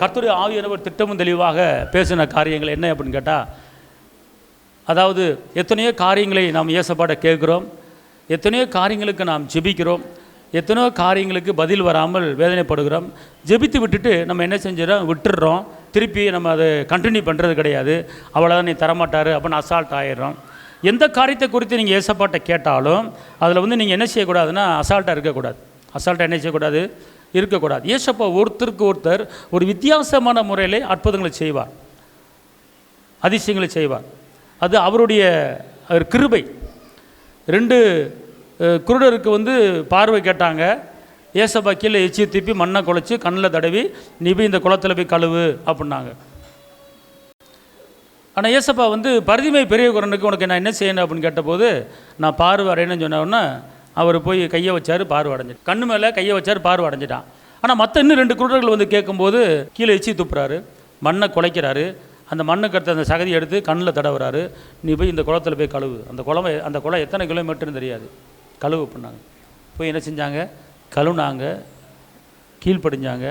கர்த்தருடைய ஆவியானவர் திட்டமும் தெளிவாக பேசின காரியங்கள் என்ன அப்படின்னு கேட்டால், அதாவது எத்தனையோ காரியங்களை நாம் இயேசுப்பாட்ட கேட்குறோம், எத்தனையோ காரியங்களுக்கு நாம் ஜெபிக்கிறோம், எத்தனையோ காரியங்களுக்கு பதில் வராமல் வேதனைப்படுகிறோம். ஜெபித்து விட்டுட்டு நம்ம என்ன செஞ்சிடறோம், விட்டுடுறோம். திருப்பி நம்ம அதை கண்டினியூ பண்ணுறது கிடையாது. அவ்வளோதான், நீ தரமாட்டார் அப்படின்னு அசால்ட் ஆகிடுறோம். எந்த காரியத்தை குறித்து நீங்கள் இயேசுப்பாட்ட கேட்டாலும் அதில் நீங்கள் என்ன செய்யக்கூடாதுன்னா, அசால்ட்டாக இருக்கக்கூடாது. அசால்ட்டாக என்ன செய்யக்கூடாது, இருக்கக்கூடாது. இயேசுப்பா ஒருத்தருக்கு ஒருத்தர் ஒரு வித்தியாசமான முறையில் அற்புதங்களை செய்வார், அதிசயங்களை செய்வார். அது அவருடைய கிருபை. 2 குருடருக்கு பார்வை கேட்டாங்க. ஏசப்பா கீழே எச்சி திருப்பி மண்ணை குழைச்சி கண்ணில் தடவி, நீ போய் இந்த குளத்தில் போய் கழுவு அப்படின்னாங்க. ஆனால் ஏசப்பா பரிதிமை பெரிய குரனுக்கு உனக்கு நான் என்ன செய்யணும் அப்படின்னு கேட்டபோது, நான் பார்வை அடையணும்னு சொன்னோன்னா அவர் போய் கையை வச்சார், பார்வை அடைஞ்சிட்டு, கண்ணு மேலே கையை வச்சார், பார்வை அடைஞ்சிட்டான். ஆனால் மற்ற இன்னும் 2 குருடர்கள் கேட்கும்போது கீழே எச்சி துப்புறாரு, மண்ணை குலைக்கிறாரு, அந்த மண்ணுக்கு அடுத்து அந்த சகதி எடுத்து கண்ணில் தடவுறாரு, நீ போய் இந்த குளத்தில் போய் கழுவு. அந்த குளம் எத்தனை கிலோமீட்டர்னு தெரியாது, கழுவு பண்ணாங்க. போய் என்ன செஞ்சாங்க, கழுவுனாங்க, கீழ்ப்படிஞ்சாங்க,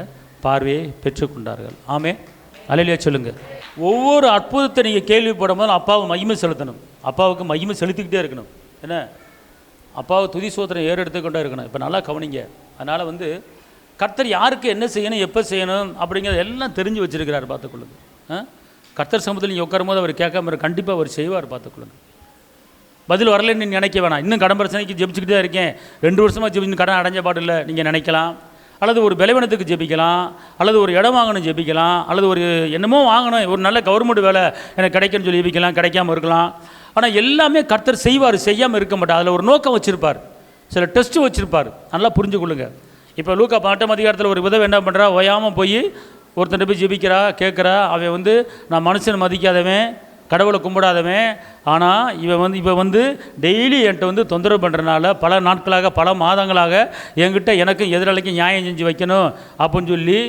பார்வையை பெற்றுக்கொண்டார்கள். ஆமே, அல்லேலூயா சொல்லுங்க. ஒவ்வொரு அற்புதத்தை நீங்கள் கேள்விப்படும் போது அப்பாவை மகிமை செலுத்தணும், அப்பாவுக்கு மகிமை செலுத்திக்கிட்டே இருக்கணும். என்ன, அப்பாவை துதி சோத்திரம் ஏறெடுத்துக்கொண்டே இருக்கணும். இப்போ நல்லா கவனிங்க. அதனால் கர்த்தர் யாருக்கு என்ன செய்யணும், எப்போ செய்யணும் அப்படிங்கிறது எல்லாம் தெரிஞ்சு வச்சுருக்கிறார். பார்த்துக்கொள்ளுங்க. கர்த்தர் சமூகத்தில் நீங்கள் உட்காரும் போது அவர் கேட்காம கண்டிப்பாக அவர் செய்வார். பார்த்துக்கொள்ளுங்க. பதில் வரலன்னு நினைக்க வேணாம். இன்னும் கடன் பிரச்சனைக்கு ஜெபிச்சுக்கிட்டே இருக்கேன், 2 வருஷமாக ஜெபிச்சு கடன் அடைஞ்ச பாடு இல்லை நீங்கள் நினைக்கலாம். அல்லது ஒரு பலவீனத்துக்கு ஜெபிக்கலாம், அல்லது ஒரு இடம் வாங்கணும் ஜெபிக்கலாம், அல்லது ஒரு என்னமோ வாங்கணும், ஒரு நல்ல கவர்மெண்ட் வேலை எனக்கு கிடைக்குன்னு சொல்லி ஜெபிக்கலாம், கிடைக்காம இருக்கலாம். ஆனால் எல்லாமே கர்த்தர் செய்வார், செய்யாமல் இருக்க மாட்டார். அதில் ஒரு நோக்கம் வச்சுருப்பார், சில டெஸ்ட்டு வச்சுருப்பார். நல்லா புரிஞ்சுக்கொள்ளுங்க. இப்போ லூக்கா 8ஆம் அதிகாரத்தில் ஒரு விதவை என்ன பண்ணுறா, ஓயாமல் போய் ஒருத்தன் போய் ஜெபிக்கிறா, கேட்குறா. அவன் நான் மனுஷன் மதிக்காதவன், கடவுளை கும்பிடாதவன், ஆனால் இவன் டெய்லி என்கிட்ட தொந்தரவு பண்ணுறதுனால பல நாட்களாக, பல மாதங்களாக என்கிட்ட எனக்கும் எதிராளிக்கும் நியாயம் செஞ்சு வைக்கணும் அப்படின்னு சொல்லி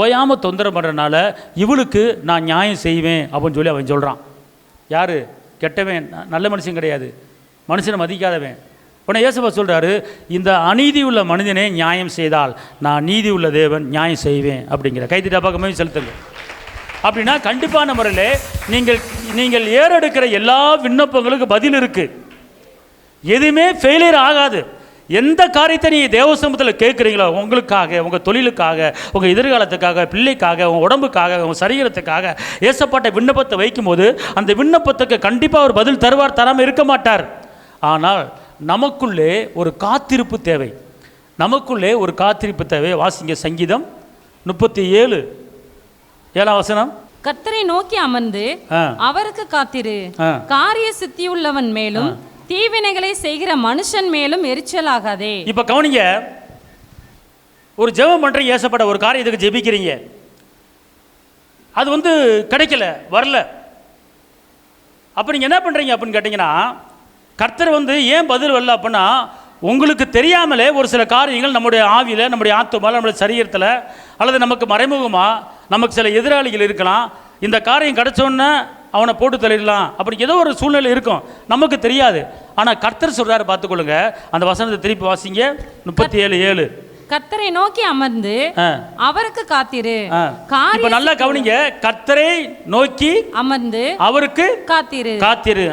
ஓயாமல் தொந்தரவு பண்ணுறதுனால இவளுக்கு நான் நியாயம் செய்வேன் அப்படின்னு சொல்லி அவன் சொல்கிறான். யார்? கெட்டவன், நல்ல மனுஷன் கிடையாது, மனுஷனை மதிக்காதவன். உடனே இயேசுவா சொல்கிறாரு, இந்த அநீதி உள்ள மனிதனே நியாயம் செய்தால் நான் நீதி உள்ள தேவன் நியாயம் செய்வேன் அப்படிங்கிற. கைதிட்ட பக்கமே செலுத்துங்க. அப்படின்னா கண்டிப்பான முறையில் நீங்கள் ஏறெடுக்கிற எல்லா விண்ணப்பங்களுக்கு பதில் இருக்குது. எதுவுமே ஃபெயிலியர் ஆகாது. எந்த காரியத்தை நீங்கள் தேவசமூகத்தில் கேட்குறீங்களோ, உங்களுக்காக, உங்கள் தொழிலுக்காக, உங்கள் எதிர்காலத்துக்காக, பிள்ளைக்காக, உங்கள் உடம்புக்காக, உங்கள் சரீரத்துக்காக ஏசப்பாட்ட விண்ணப்பத்தை வைக்கும்போது அந்த விண்ணப்பத்துக்கு கண்டிப்பாக ஒரு பதில் தருவார், தராமல் இருக்க மாட்டார். ஆனால் நமக்குள்ளே ஒரு காத்திருப்பு தேவை, நமக்குள்ளே ஒரு காத்திருப்பு தேவை. வாசிங்க சங்கீதம் 37:7. கர்த்தரை நோக்கி அமர்ந்து அவருக்கு காத்திரு, காரிய சித்தியுள்ளவன் மேலும் தீவினைகளை செய்கிற மனுஷன் மேலும் எரிச்சலாகாதே. இப்ப கவனிங்க, ஒரு ஜெபம் பண்றீங்க, ஏசப்பட ஒரு காரியத்துக்கு ஜெபிக்கிறீங்க, அது கிடைக்கல, வரல. அப்ப நீங்க என்ன பண்றீங்க அப்படின்னு கேட்டீங்கன்னா, கர்த்தர் ஏன் பதில் வரல அப்படின்னா, உங்களுக்கு தெரியாமலே ஒரு சில காரியங்கள் நம்முடைய ஆவியில், நம்முடைய ஆத்துமாவில், நம்முடைய சரீரத்தில், அல்லது நமக்கு மறைமுகமாக நமக்கு சில எதிராளிகள் இருக்கலாம். இந்த காரியம் கிடைச்சோன்னே அவனை போட்டு தள்ளிடலாம் அப்படி ஏதோ ஒரு சூழ்நிலை இருக்கும், நமக்கு தெரியாது. ஆனால் கர்த்தர் சொல்கிறாரு, பார்த்துக்கொள்ளுங்க. அந்த வசனத்தை திருப்பி வாசிங்க. 37:7. கர்த்தரை நோக்கி அமர்ந்து அவருக்கு காத்திரு. இப்ப நல்லா கவனிங்க. கர்த்தரை நோக்கி அமர்ந்து அவருக்கு காத்திரு, காத்திரு.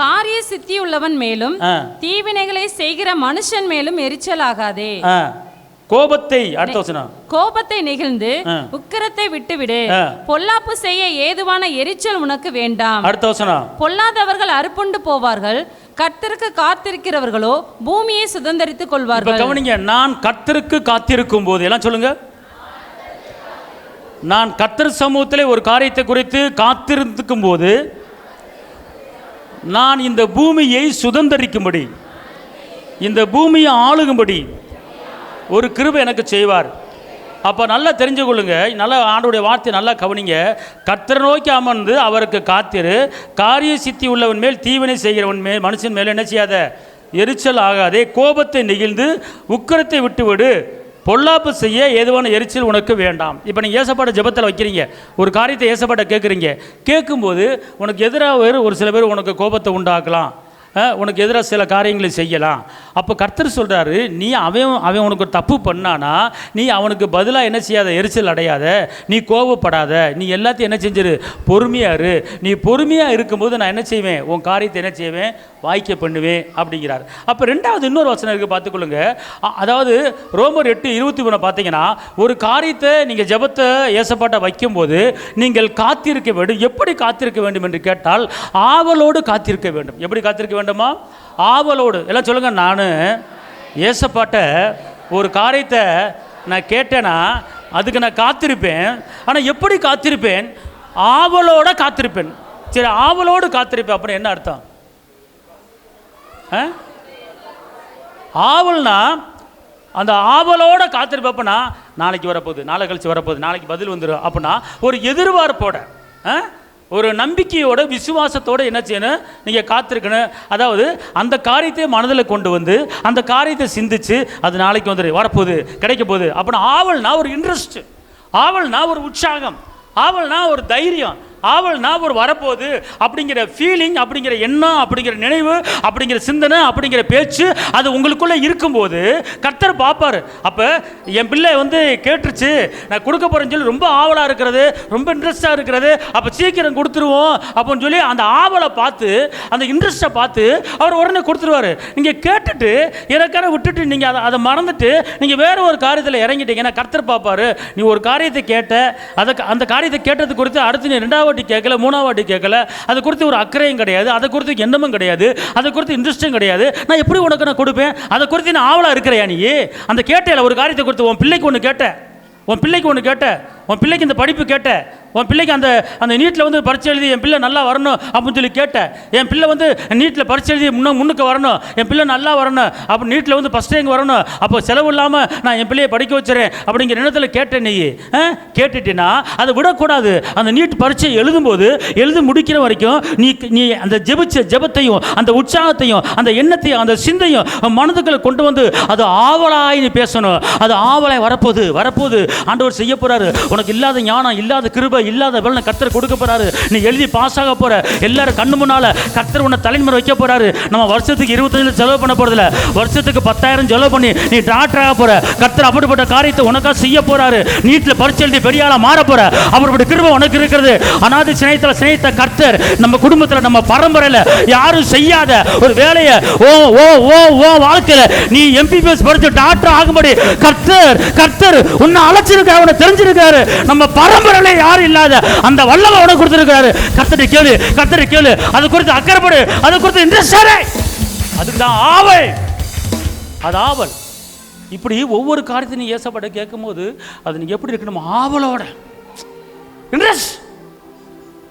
காரிய சித்தி உள்ளவன் மேலும் தீவினைகளை செய்கிற மனுஷன் மேலும் எரிச்சலாகாதே. கோபத்தை, அடுத்த வசனம், கோபத்தை நெகிழ்ந்து உக்கிரத்தை விட்டுவிடு, பொல்லாப்பு செய்ய ஏதுவான எரிச்சல் உனக்கு வேண்டாம். அடுத்த வசனம், பொல்லாதவர்கள் அறுப்புண்டு போவார்கள், கர்த்தருக்கு காத்திருக்கிறவர்களோ பூமியை சுதந்தரித்துக் கொள்வார்கள். கவனிங்க, நான் கர்த்தருக்கு காத்திருக்கும் போது, எல்லாம் சொல்லுங்க, நான் கர்த்தர் சமூகத்திலே ஒரு காரியத்தை குறித்து காத்திருக்கும் போது நான் இந்த பூமியை சுதந்தரிக்கும்படி, இந்த பூமியை ஆளுகும்படி ஒரு கிருபை எனக்கு செய்வார். அப்போ நல்லா தெரிஞ்சு கொள்ளுங்க, நல்லா ஆண்டோடைய வார்த்தை நல்லா கவனிங்க. கர்த்தரை நோக்கி அமர்ந்து அவருக்கு காத்திரு, காரிய சித்தி உள்ளவன் மேல் தீவினை செய்கிறவன் மேல், மனுஷன் மேல் என்ன செய்யாத, எரிச்சல் ஆகாதே. கோபத்தை நெகிழ்ந்து உக்கிரத்தை விட்டுவிடு, பொல்லாப்பு செய்ய ஏதுவான எரிச்சல் உனக்கு வேண்டாம். இப்போ நீங்கள் ஏசப்பாட்ட ஜெபத்தில் வைக்கிறீங்க, ஒரு காரியத்தை ஏசப்பாட்ட கேட்குறீங்க, கேட்கும்போது உனக்கு எதிராக ஒரு சில பேர் உனக்கு கோபத்தை உண்டாக்கலாம், உனக்கு எதிராக சில காரியங்களை செய்யலாம். அப்போ கர்த்தர் சொல்கிறாரு, நீ அவன் உனக்கு ஒரு தப்பு பண்ணானா நீ அவனுக்கு பதிலாக என்ன செய்யாத, எரிச்சல் அடையாத, நீ கோபப்படாத, நீ எல்லாத்தையும் என்ன செஞ்சிரு, பொறுமையாக இரு. நீ பொறுமையாக இருக்கும்போது நான் என்ன செய்வேன், உன் காரியத்தை என்ன செய்வேன், வாய்க்க பண்ணுவேன் அப்படிங்கிறார். அப்போ ரெண்டாவது இன்னொரு வசனம் இருக்குது, பார்த்துக்கொள்ளுங்க. அதாவது ரோமர் 8:23 பார்த்தீங்கன்னா, ஒரு காரியத்தை நீங்கள் ஜெபத்தை ஏசப்பாட்ட வைக்கும்போது நீங்கள் காத்திருக்க வேண்டும். எப்படி காத்திருக்க வேண்டும் என்று கேட்டால், ஆவலோடு காத்திருக்க வேண்டும். எப்படி காத்திருக்க வேண்டுமா? ஆவலோடு. எல்லாம் சொல்லுங்க. நான் ஏசப்பாட்ட ஒரு காரியத்தை நான் கேட்டேன்னா அதுக்கு நான் காத்திருப்பேன். ஆனால் எப்படி காத்திருப்பேன்? ஆவலோட காத்திருப்பேன். சரி, ஆவலோடு காத்திருப்பேன் அப்படின்னு என்ன அர்த்தம்? ஆவல்னா அந்த ஆவலோட காத்திருப்பேன்னா நாளைக்கு வரப்போகுது, நாளை கழிச்சு வரப்போகுது, நாளைக்கு பதில் வந்துடும் அப்படின்னா ஒரு எதிர்பார்ப்போட, ஒரு நம்பிக்கையோட, விசுவாசத்தோடு என்ன செய்யணும், நீங்கள் காத்திருக்கணும். அதாவது அந்த காரியத்தை மனதில் கொண்டு வந்து அந்த காரியத்தை சிந்திச்சு அது நாளைக்கு வந்துடு, வரப்போகுது, கிடைக்க போகுது அப்படின்னா ஆவல்னா ஒரு இன்ட்ரெஸ்ட், ஆவல்னா ஒரு உற்சாகம், ஆவல்னா ஒரு தைரியம், ஆவல்னா ஒரு வரப்போகுது அப்படிங்கிற ஃபீலிங், அப்படிங்கிற எண்ணம், அப்படிங்கிற நினைவு, அப்படிங்கிற சிந்தனை, அப்படிங்கிற பேச்சு அது உங்களுக்குள்ளே இருக்கும்போது கர்த்தர் பார்ப்பார். அப்போ என் பிள்ளை கேட்டுருச்சு, நான் கொடுக்க போகிறேன்னு சொல்லி ரொம்ப ஆவலாக இருக்கிறது, ரொம்ப இன்ட்ரெஸ்டாக இருக்கிறது, அப்போ சீக்கிரம் கொடுத்துருவோம் அப்படின்னு சொல்லி அந்த ஆவலை பார்த்து, அந்த இன்ட்ரெஸ்ட்டை பார்த்து அவர் உடனே கொடுத்துருவார். நீங்கள் கேட்டுட்டு எனக்கான விட்டுட்டு நீங்கள் அதை மறந்துட்டு நீங்கள் வேறு ஒரு காரியத்தில் இறங்கிட்டீங்கன்னா கர்த்தர் பார்ப்பார். நீ ஒரு காரியத்தை கேட்ட, அந்த காரியத்தை கேட்டது குறித்து அடுத்து நீ ரெண்டாவது வாட்டி கேட்கல, மூணாவது வாட்டி கேட்கல, அது குறித்து ஒரு அக்கறையும் கிடையாது, அதை குறித்து எண்ணமும் கிடையாது, அதை குறித்து இன்ட்ரெஸ்டும் கிடையாது. நான் எப்படி உனக்கு நான் கொடுப்பேன்? அதை குறித்து நான் ஆவலா இருக்கிறையா? நீ அந்த கேட்டையில ஒரு காரியத்தை குறித்து உன் பிள்ளைக்கு ஒன்று கேட்ட, உன் பிள்ளைக்கு இந்த படிப்பு கேட்ட, உன் பிள்ளைக்கு அந்த நீட்டில் பரீட்சை எழுதி என் பிள்ளை நல்லா வரணும் அப்படின்னு சொல்லி கேட்ட, என் பிள்ளை நீட்டில் பரீட்சை எழுதி முன்னுக்கு வரணும், என் பிள்ளை நல்லா வரணும், அப்போ நீட்டில் ஃபஸ்ட் ரேங்க் வரணும், அப்போ செலவு இல்லாமல் நான் என் பிள்ளையை படிக்க வச்சுறேன் அப்படிங்கிற எண்ணத்தில் கேட்டேன். நீ கேட்டுட்டீன்னா அதை விடக்கூடாது. அந்த நீட் பரீட்சை எழுதி முடிக்கிற வரைக்கும் நீ அந்த ஜெபத்தையும் அந்த உற்சாகத்தையும் அந்த எண்ணத்தையும் அந்த சிந்தையும் மனதுக்குள்ள கொண்டு வந்து அது ஆவலாய் நீ பேசணும். அது ஆவலாய் வரப்போகுது ஆண்டவர் செய்ய போறாரு. உனக்கு இல்லாத ஞானம், இல்லாத கிருபை, இல்லாத பலனை கர்த்தர் கொடுக்க போறாரு. நீ எழுதி பாஸ் ஆக போற. எல்லாரும் கண்ணு முன்னால கர்த்தர் உன்னை தலைமுறை வைக்க போறாரு. நம்ம வருஷத்துக்கு 25 செலவு பண்ண போறதில்ல, வருஷத்துக்கு 10,000 செலவு பண்ணி நீ டாக்டர் ஆக போற. கர்த்தர் அப்படிப்பட்ட காரியத்தை உனக்கா செய்ய போறாரு. நீட்ல பரீட்சை எழுதி பெரிய ஆளா மாற போற. அப்படிப்பட்ட கிருபை உனக்கு இருக்கிறது. அனாதி சினைத்த கர்த்தர் நம்ம குடும்பத்தில், நம்ம பரம்பரையில் யாரும் செய்யாத ஒரு வேலையை வாழ்க்கையில நீ எம்பிபிஎஸ் படிச்சு டாக்டர் ஆகும்படி கர்த்தர் உன்னை அழைச்சிருக்காரு, உன்னை தெரிஞ்சிருக்காரு. நம்ம பரம்பரையில யாரும் இல்லாத அந்த வல்லமை உனக்கு கொடுத்திருக்காரு. கர்த்தரை கேளு, அது குறித்து அக்கறைப்படு, அது குறித்து இன்ட்ரெஸ்ட். அதுதான் ஆவல், அது ஆவல். இப்படி ஒவ்வொரு காரியத்தையும் நீ ஏசப்பட கேட்கும் போது அது நீங்க எப்படி இருக்கணும், ஆவலோட இன்ட்ரெஸ்ட்.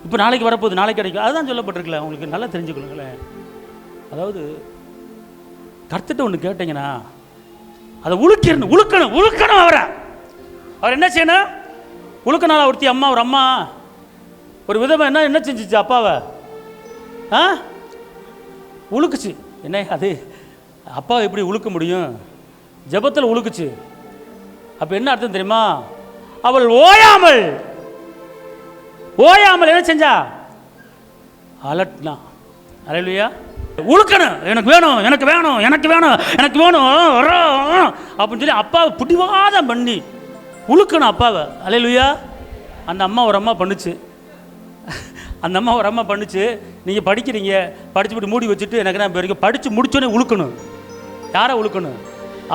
இப்போ நாளைக்கு வரப்போகுது, நாளைக்கு கிடைக்கும், அதுதான் சொல்லப்பட்டிருக்கல. உங்களுக்கு நல்லா தெரிஞ்சுக்கணுங்களேன். அதாவது கர்த்தர்ட்ட ஒன்று கேட்டீங்கன்னா அதை உழுக்கணும். அவர் என்ன செய்யணும்? உழுக்கனால ஒருத்தி அம்மா, ஒரு அம்மா ஒரு விதமாக என்ன செஞ்சிச்சு அப்பாவை? உழுக்குச்சு. என்ன அது? அப்பாவை எப்படி உழுக்க முடியும்? ஜெபத்தில் உழுக்குச்சு. அப்போ என்ன அர்த்தம் தெரியுமா? அவள் ஓயாமல் என்ன செஞ்சா? அலட்னா. அல்லேலூயா. உழுக்கணும். எனக்கு வேணும் அப்படின்னு சொல்லி அப்பாவை பிடிவாதம் பண்ணி உழுக்கணும் அப்பாவை. அல்லேலூயா. அந்த அம்மா ஒரு அம்மா பண்ணுச்சு. நீங்கள் படிக்கிறீங்க, படிச்சுட்டு மூடி வச்சுட்டு எனக்கு நான் வரைக்கும் படித்து முடிச்சோன்னே உழுக்கணும். யாரை உழுக்கணும்?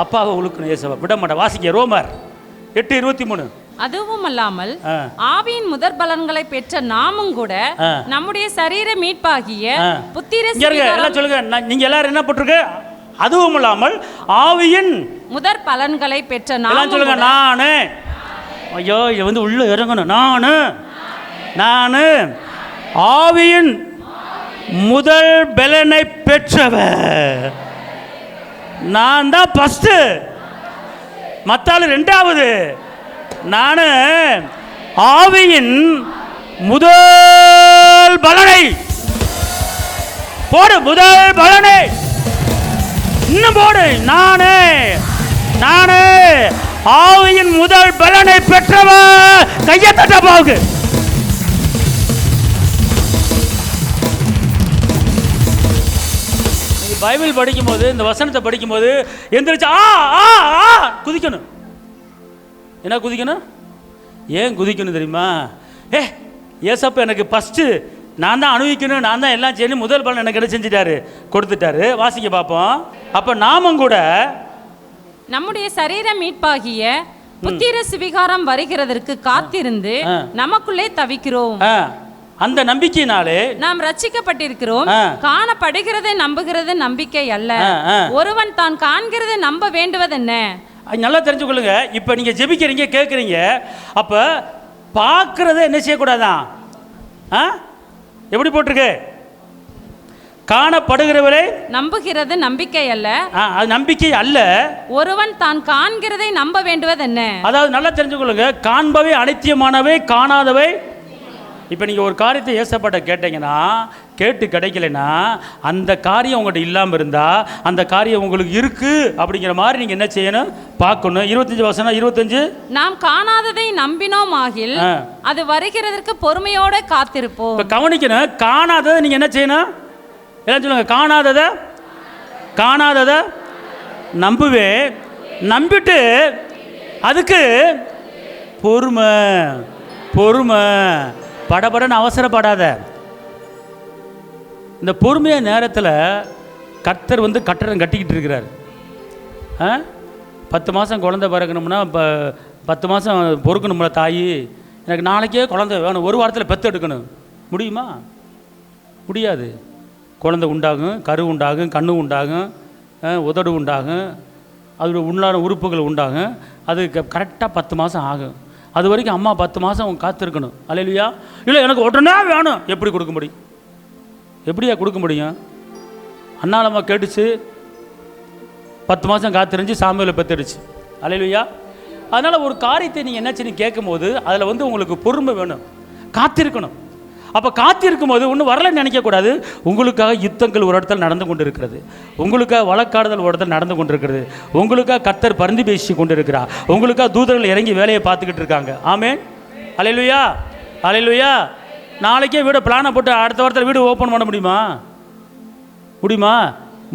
அப்பாவை உழுக்கணும். ஏசப்பா விட மாட்டேன். வாசிக்க ரோமர் 8:23. அதுவும் அல்லாமல் ஆவியின் முதற் பலன்களை பெற்ற நாமும் கூட நம்முடைய சரீர மீட்பாகிய புத்திர எல்லாம் சொல்லுங்க. நீங்க எல்லாரும் என்ன போட்டிருக்கு? அதுவும் இல்லாமல் ஆவியின் முதற் பலன்களை பெற்ற நாமும் சொல்லுங்க. நானு ஐயோ இது உள்ள இறங்கணும். நானு ஆவியின் முதல் பலனை பெற்றவர். நான் தான் ஃபர்ஸ்ட், மத்தாள் ரெண்டாவது. நான் ஆவியின் முதல் பலனை போடு, முதல் பலனை இன்னும் போடு. நானே ஆவியின் முதல் பலனை பெற்றவர். கையை தட்ட போகு. பைபிள் படிக்கும்போது, இந்த வசனத்தை படிக்கும்போது எந்திரிச்சு ஆ ஆ ஆ குதிக்கணும். என்ன குதிக்கணும்? ஏன் குதிக்கணும் தெரியுமா? ஏசப்பா எனக்கு ஃபஸ்ட்டு நான் தான் அனுபவிக்கணும், நான் தான் எல்லாம் செய்யணும், முதல் பலன் எனக்கு என்ன செஞ்சிட்டாரு? கொடுத்துட்டாரு. வாசிக்க பார்ப்போம். அப்போ நாமும் கூட நம்முடைய சரீர மீட்பாகிய புத்திர சுவிகாரம் வருகிறதற்கு காத்திருந்து நமக்குள்ளே தவிக்கிறோம். அந்த நம்பிக்கையினாலே நாம் ரட்சிக்கப்பட்டிருக்கிறோம். காணப்படுகிறதை நம்புகிறது நம்பிக்கை அல்ல, ஒருவன் தான் காண்கிறதை நம்ப வேண்டுவது என்ன? நல்லா தெரிஞ்சுக்கொள்ளுங்க. இப்போ நீங்கள் ஜெபிக்கிறீங்க, கேட்குறீங்க, அப்போ பார்க்குறத என்ன செய்யக்கூடாதான்? எப்படி போட்டிருக்கு? காணப்படுகிறவரை நம்புகிறது நம்பிக்கை அல்ல, அது நம்பிக்கை அல்ல, ஒருவன் தான் காண்கிறதை நம்ப வேண்டுவது என்ன? அதாவது நல்லா தெரிஞ்சுக்கொள்ளுங்க, காண்பவை அனித்தியமானவை, காணாதவை. இப்போ நீங்கள் ஒரு காரியத்தை ஏசப்பட்ட கேட்டீங்கன்னா, கேட்டு கிடைக்கலன்னா, அந்த காரியம் உங்கள்கிட்ட இல்லாமல் இருந்தால் அந்த காரியம் உங்களுக்கு இருக்குது அப்படிங்கிற மாதிரி நீங்கள் என்ன செய்யணும்? பார்க்கணும். 25 வசனம் 25, நாம் காணாததை நம்பினோம் ஆகில் அது வருகிறதற்கு பொறுமையோடு காத்திருப்போம். இப்போ கவனிக்கணும், காணாததை நீங்கள் என்ன செய்யணும்? என்ன சொல்லுங்க? காணாததை நம்புவேன், நம்பிட்டு அதுக்கு பொறுமை. படபடன்னு அவசரப்படாத. இந்த பொறுமைய நேரத்தில் கர்த்தர் கட்டடம் கட்டிக்கிட்டு இருக்கிறார். 10 மாதம் குழந்தை பிறக்கணும்னா, இப்போ 10 மாதம் பொறுக்கணும்ல தாய். எனக்கு நாளைக்கே குழந்தை வேணும், ஒரு வாரத்தில் பெற்று எடுக்கணும், முடியுமா? முடியாது. குழந்தை உண்டாகும், கரு உண்டாகும், கண்ணு உண்டாகும், உதடு உண்டாகும், அதோட உள்ளான உறுப்புகள் உண்டாகும். அது கரெக்டாக 10 மாதம் ஆகும். அது வரைக்கும் அம்மா 10 மாதம் காத்திருக்கணும். அல்லேலூயா. இல்லை எனக்கு உடனே வேணும், எப்படி கொடுக்க முடியும்? எப்படியா கொடுக்க முடியும்? அண்ணாளம்மா கேட்டுச்சு, 10 மாதம் காத்திருந்துச்சு, சாமியில் பெற்றுடுச்சு. அல்லேலூயா. அதனால் ஒரு காரியத்தை நீங்கள் என்ன செய்யணும் கேட்கும் போது அதில் உங்களுக்கு பொறுமை வேணும், காத்திருக்கணும். அப்போ காத்திருக்கும் போது ஒன்றும் வரலன்னு நினைக்கக்கூடாது. உங்களுக்காக யுத்தங்கள் ஒரு இடத்துல நடந்து கொண்டு இருக்கிறது, உங்களுக்காக வழக்காடுதல் ஒரு இடத்துல நடந்து கொண்டு இருக்கிறது, உங்களுக்காக கர்த்தர் பரிந்து பேசி கொண்டு இருக்கிறார், உங்களுக்காக தூதர்கள் இறங்கி வேலையை பார்த்துக்கிட்டு இருக்காங்க. ஆமென். அல்லேலூயா, அல்லேலூயா. நாளைக்கே வீடை பிளானை போட்டு அடுத்த வாரத்தில் வீடு ஓப்பன் பண்ண முடியுமா?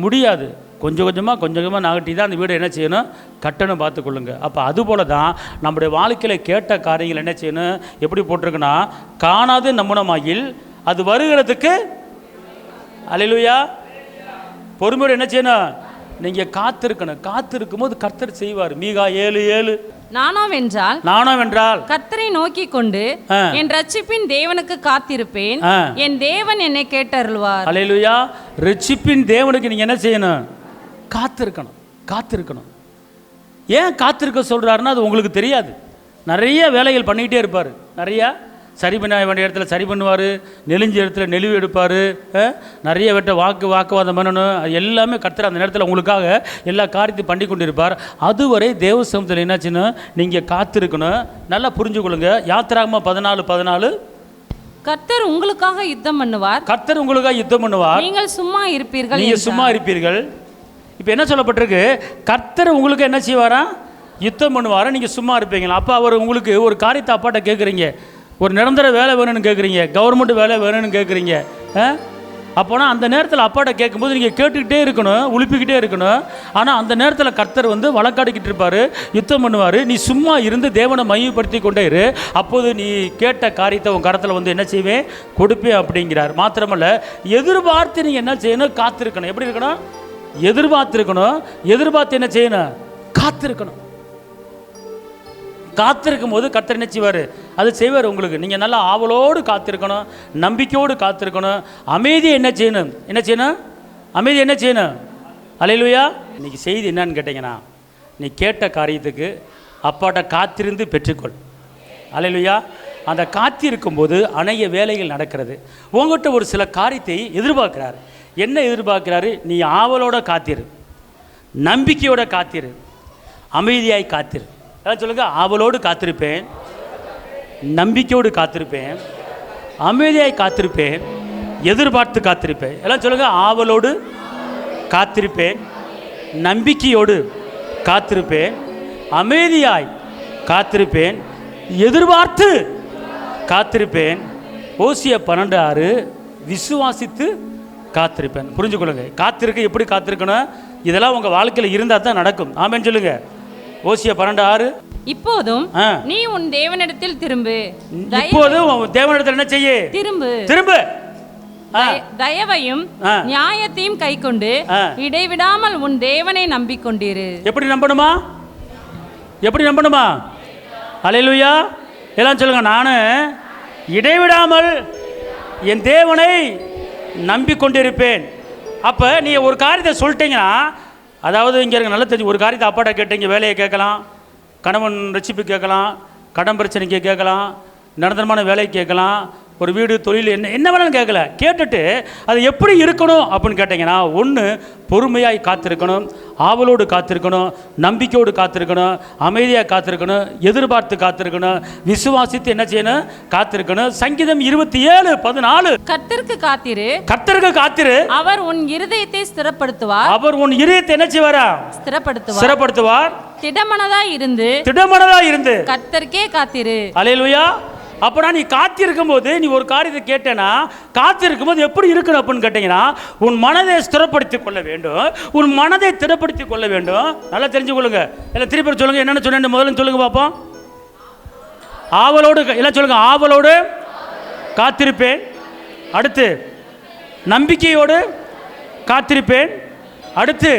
முடியாது. கொஞ்சம் கொஞ்சமாக நகட்டி தான் அந்த வீடை என்ன செய்யணும்? கட்டணும். பார்த்துக்கொள்ளுங்க. அப்போ அதுபோல தான் நம்முடைய வாழ்க்கையில் கேட்ட காரியங்கள் என்ன செய்யணும்? எப்படி போட்டிருக்குன்னா, காணாது நம்புனமாகில் அது வருகிறதுக்கு, அல்லேலூயா, பொறுமையோடு என்ன செய்யணும்? நீங்கள் காத்திருக்கணும். காத்திருக்கும் போது கர்த்தர் செய்வார். மீகா 7:7, நானோவென்றால் கர்த்தரை நோக்கி கொண்டு என் ரட்சிப்பின் தேவனுக்கு காத்திருப்பேன், என் தேவன் என்னை கேட்டருள்வார். அல்லேலூயா. ரட்சிப்பின் தேவனுக்கு நீங்கள் என்ன செய்யணும்? காத்திருக்கணும். ஏன் காத்திருக்க சொல்கிறாருன்னா அது உங்களுக்கு தெரியாது. நிறைய வேலைகள் பண்ணிக்கிட்டே இருப்பார். நிறையா சரி பண்ண வேண்டிய இடத்துல சரி பண்ணுவார், நெளிஞ்ச இடத்துல நெளிவு எடுப்பார், நிறைய வெட்ட வாக்குவாதம் பண்ணணும். அது எல்லாமே கர்த்தர் அந்த நேரத்தில் உங்களுக்காக எல்லா காரியத்தையும் பண்ணி கொண்டு இருப்பார். அதுவரை தேவ சமூகத்தில் என்னாச்சுன்னு நீங்கள் காத்திருக்கணும். நல்லா புரிஞ்சுக்கொள்ளுங்க. யாத்திராகமம் 14:14, கர்த்தர் உங்களுக்காக யுத்தம் பண்ணுவார், நீங்கள் சும்மா இருப்பீர்கள். இப்போ என்ன சொல்லப்பட்டிருக்கு? கர்த்தர் உங்களுக்கு என்ன செய்வாரா? யுத்தம் பண்ணுவாரா, நீங்கள் சும்மா இருப்பீங்களா? அப்போ அவர் உங்களுக்கு ஒரு காரியத்தை அப்பாட்ட கேட்குறீங்க, ஒரு நிரந்தர வேலை வேணும்னு கேட்குறீங்க, கவர்மெண்ட் வேலை வேணும்னு கேட்குறீங்க. அப்போனா அந்த நேரத்தில் அப்பாட்ட கேட்கும்போது நீங்கள் கேட்டுக்கிட்டே இருக்கணும், உழுப்பிக்கிட்டே இருக்கணும். ஆனால் அந்த நேரத்தில் கர்த்தர் வழக்காடிக்கிட்டு இருப்பார், யுத்தம் பண்ணுவார். நீ சும்மா இருந்து தேவனை மையப்படுத்தி கொண்டே இரு, அப்போது நீ கேட்ட காரியத்தை உன் கரத்தில் என்ன செய்வேன்? கொடுப்பேன் அப்படிங்கிறார். மாத்திரமல்ல, எதிர்பார்த்து நீங்கள் என்ன செய்யணும்? காத்திருக்கணும். எப்படி இருக்கணும்? எதிர்பார்த்து என்ன செய்யணும்? காத்திருக்கணும். காத்திருக்கும் போது கர்த்தர் என்ன செய்வார்? அது செய்வார் உங்களுக்கு. நீங்கள் நல்லா ஆவலோடு காத்திருக்கணும், நம்பிக்கையோடு காத்திருக்கணும். அமைதியை என்ன செய்யணும்? அமைதி என்ன செய்யணும்? அல்லேலூயா. இன்னைக்கு செய்தி என்னன்னு கேட்டிங்கன்னா, நீ கேட்ட காரியத்துக்கு அப்பாட்ட காத்திருந்து பெற்றுக்கொள். அல்லேலூயா. அந்த காத்திருக்கும் போது அநேக வேலைகள் நடக்கிறது. உங்கள்கிட்ட ஒரு சில காரியத்தை எதிர்பார்க்கிறார். என்ன எதிர்பார்க்கிறாரு? நீ ஆவலோட காத்திரு, நம்பிக்கையோட காத்திரு, அமைதியாய் காத்திரு. எல்லாம் சொல்லுங்க. ஆவலோடு காத்திருப்பேன், நம்பிக்கையோடு காத்திருப்பேன், அமைதியாய் காத்திருப்பேன், எதிர்பார்த்து காத்திருப்பேன். எல்லாம் சொல்லுங்க. ஆவலோடு காத்திருப்பேன், நம்பிக்கையோடு காத்திருப்பேன், அமைதியாய் காத்திருப்பேன், எதிர்பார்த்து காத்திருப்பேன். ஓசியா 12:6, விசுவாசித்து காத்திருப்பேன். புரிஞ்சுக்கொள்ளுங்க, காத்திருக்க எப்படி காத்திருக்கணும், இதெல்லாம் உங்கள் வாழ்க்கையில் இருந்தால் தான் நடக்கும். ஆமென் சொல்லுங்க. ஓசியா 12:6. இப்போதும் நீ உன் தேவனிடத்தில் திரும்பு. இப்போதும் தேவனிடத்தில் என்ன செய்ய? திரும்பு. தயவையும் நியாயத்தையும் கைக்கொண்டு இடைவிடாமல் உன் தேவனை நம்பிக்கொண்டிரு. எப்படி நம்பணுமா? அல்லேலூயா. எல்லாம் சொல்லுங்க, நான் இடைவிடாமல் என் தேவனை நம்பிக்கொண்டிருப்பேன். அப்போ நீ ஒரு காரியத்தை சொல்லிட்டீங்கன்னா, அதாவது இங்கே இருக்க நல்லா தெரிஞ்சு, ஒரு காரியத்தை அப்பாட்ட கேட்டீங்க, வேலையை கேட்கலாம், கணவன் ரட்சிப்பு கேட்கலாம், கடன் பிரச்சனைக்கு கேட்கலாம், நிரந்தரமான வேலைக்கு கேட்கலாம், ஒரு வீடு தொழில் என்ன வேணாலும் கேட்கல. கேட்டுட்டு அது எப்படி இருக்கணும் அப்படின்னு கேட்டிங்கன்னா, ஒன்று பொறுமையாய் காத்திருக்கணும், ஆவலோடு காத்திருக்கணும், நம்பிக்கையோடு காத்திருக்கணும், அமைதியாக காத்திருக்கணும், எதிர்பார்த்து காத்திருக்கணும், விசுவாசித்து என்ன செய்யணும்? காத்திருக்கணும். சங்கீதம் 27:14. கர்த்தருக்கு காத்திரு, அவர் உன் இருதயத்தை என்ன செய்வாரா? ஸ்திரப்படுத்துவார். திடமனதாய் இருந்து கர்த்தருக்கே காத்திரு. அல்லேலூயா. அப்போனா நீ காத்திருக்கும் போது, நீ ஒரு காரியத்தை கேட்டேன்னா, காத்திருக்கும் போது எப்படி இருக்கணும் அப்படின்னு கேட்டீங்கன்னா, உன் மனதை ஸ்திரப்படுத்திக் கொள்ள வேண்டும். நல்லா தெரிஞ்சு கொள்ளுங்க. எல்லாம் திருப்பி சொல்லுங்க, என்னென்ன சொன்னேன் முதல்ல சொல்லுங்க பார்ப்போம். ஆவலோடு, எல்லாம் சொல்லுங்க, ஆவலோடு காத்திருப்பேன். அடுத்து நம்பிக்கையோடு காத்திருப்பேன். அடுத்து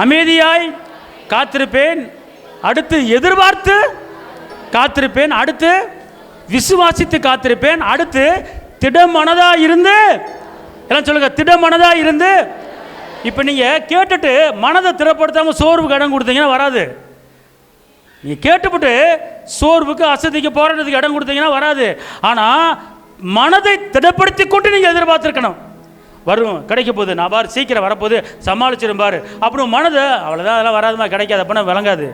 அமைதியாய் காத்திருப்பேன். அடுத்து எதிர்பார்த்து காத்திருப்பேன். அடுத்து விசுவாசித்து காத்திருப்பேன். அடுத்து திடமனதா இருந்து, எல்லாம் சொல்லுங்க, திடமனதா இருந்து. இப்போ நீங்கள் கேட்டுட்டு மனதை திடப்படுத்தாமல் சோர்வுக்கு இடம் கொடுத்தீங்கன்னா வராது. நீங்கள் கேட்டுப்பட்டு சோர்வுக்கு, அசதிக்கு, போராட்டத்துக்கு இடம் கொடுத்தீங்கன்னா வராது. ஆனால் மனதை திடப்படுத்தி கொண்டு நீங்கள் எதிர்பார்த்துருக்கணும். வரும், கிடைக்க போகுது, நான் பாரு சீக்கிரம் வரப்போகுது, சமாளிச்சிடும் பாரு அப்படி மனதை, அவ்வளோதான், அதெல்லாம் வராதுமா, கிடைக்காது அப்படின்னா விளங்காது.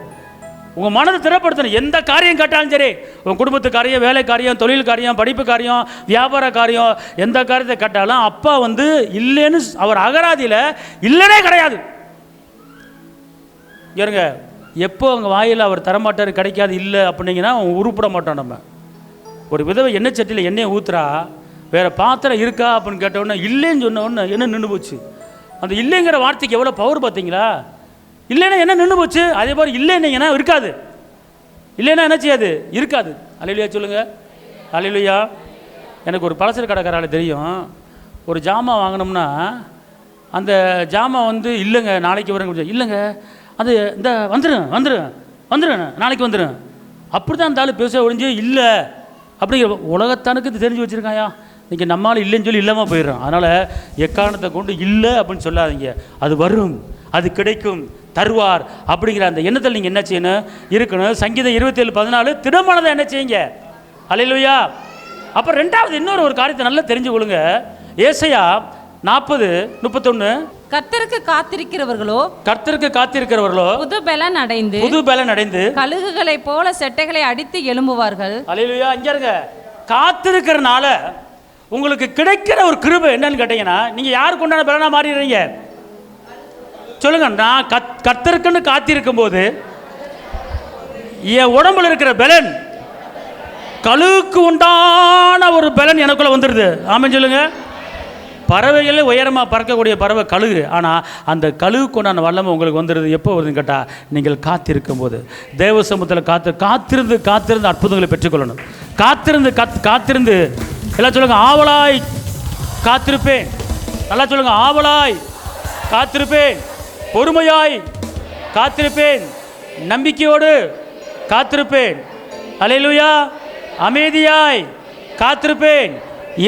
உங்கள் மனதை திடப்படுத்தணும். எந்த காரியம் கேட்டாலும் சரி, உங்கள் குடும்பத்து காரியம், வேலை காரியம், தொழில் காரியம், படிப்பு காரியம், வியாபார காரியம், எந்த காரியத்தை கேட்டாலும் அப்பா இல்லைன்னு அவர் அகராதியில் இல்லைனே கிடையாது. இருங்க, எப்போ உங்கள் வாயில் அவர் தரமாட்டார், கிடைக்காது, இல்லை அப்படின்னீங்கன்னா அவன் உருப்பிட மாட்டோம். நம்ம ஒரு விதவை எண்ணெய் சட்டியில் எண்ணெயை ஊற்றுறா, வேறு பாத்திரம் இருக்கா அப்படின்னு கேட்டவுடனே இல்லைன்னு சொன்ன உடனே என்ன நின்று போச்சு. அந்த இல்லைங்கிற வார்த்தைக்கு எவ்வளோ பவர் பார்த்தீங்களா? இல்லைன்னா என்ன நின்று போச்சு. அதே மாதிரி இல்லைன்னா இருக்காது. இல்லைன்னா என்ன செய்யாது? இருக்காது. அல்லேலூயா சொல்லுங்க. அல்லேலூயா. எனக்கு ஒரு பலசர கடைக்காரால தெரியும். ஒரு ஜாமான் வாங்கினோம்னா அந்த ஜாமான் இல்லைங்க நாளைக்கு வருங்க, இல்லைங்க அது இந்த வந்துடும் நாளைக்கு வந்துடும், அப்படி தான் அந்த ஆள் பேச ஒழிஞ்சு இல்லை அப்படிங்கிற உலகத்தானுக்கு இது தெரிஞ்சு வச்சுருக்காயா. இன்றைக்கி நம்மளால் இல்லைன்னு சொல்லி இல்லாமல் போயிடுறோம். அதனால் எக்காரணத்தை கொண்டு இல்லை அப்படின்னு சொல்லாதீங்க. அது வரும், அது கிடைக்கும், தருவார் அப்படிங்கிற அந்த எண்ணத்தில் நீங்கள் என்ன செய்யணும்? இருக்கணும். சங்கீதம் 27:14 திடமானதை என்ன செய்யுங்க? அல்லேலூயா. அப்போ ரெண்டாவது இன்னொரு காரியத்தை நல்லா தெரிஞ்சு கொள்ளுங்க. ஏசாயா 40:31. கர்த்தருக்கு காத்திருக்கிறவர்களோ புது பலன் அடைந்து கழுகுகளை போல செட்டைகளை அடித்து எழும்புவார்கள். அல்லேலூயா. இங்க இருங்க, காத்திருக்கிறனால உங்களுக்கு கிடைக்கிற ஒரு கிருபை என்னன்னு கேட்டீங்கன்னா, நீங்கள் யாருக்கு உண்டான பலனா மாறிடுறீங்க? சொல்லுங்க. நான் கர்த்தருக்குன்னு காத்திருக்கும் போது என் உடம்புல இருக்கிற பலன், கழுகுக்கு உண்டான ஒரு பலன் எனக்குள்ள வந்துடுது. ஆமென் சொல்லுங்க. பறவைகளே உயரமாக பறக்கக்கூடிய பறவை கழுகு. ஆனால் அந்த கழுகுக்கு உண்டான வல்லமை உங்களுக்கு வந்துடுது. எப்போ வருதுன்னு கேட்டால், நீங்கள் காத்திருக்கும் போது. தேவ சமூகத்தில் காத்திருந்து அற்புதங்களை பெற்றுக்கொள்ளணும். காத்திருந்து எல்லாம் சொல்லுங்க, ஆவலாய் காத்திருப்பேன். நல்லா சொல்லுங்க, ஆவலாய் காத்திருப்பேன், பொறுமையாய் காத்திருப்பேன், நம்பிக்கையோடு காத்திருப்பேன். அல்லேலூயா. அமைதியாய் காத்திருப்பேன்,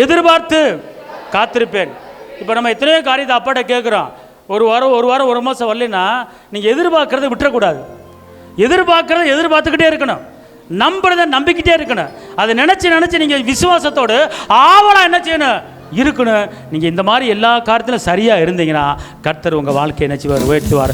எதிர்பார்த்து காத்திருப்பேன். இப்போ நம்ம எத்தனையோ காரியத்தை அப்பாட்ட கேட்குறோம். ஒரு வாரம் ஒரு மாதம் வரலைன்னா நீங்கள் எதிர்பார்க்கறத விட்டுறக்கூடாது. எதிர்பார்த்துக்கிட்டே இருக்கணும். நம்புறதை நம்பிக்கிட்டே இருக்கணும். அதை நினச்சி நீங்கள் விசுவாசத்தோடு ஆவலாக என்ன செய்யணும்? இருக்கணும். நீங்கள் இந்த மாதிரி எல்லா காரியத்திலும் சரியாக இருந்தீங்கன்னா கர்த்தர் உங்கள் வாழ்க்கையை நினச்சி உயர்த்துவார்.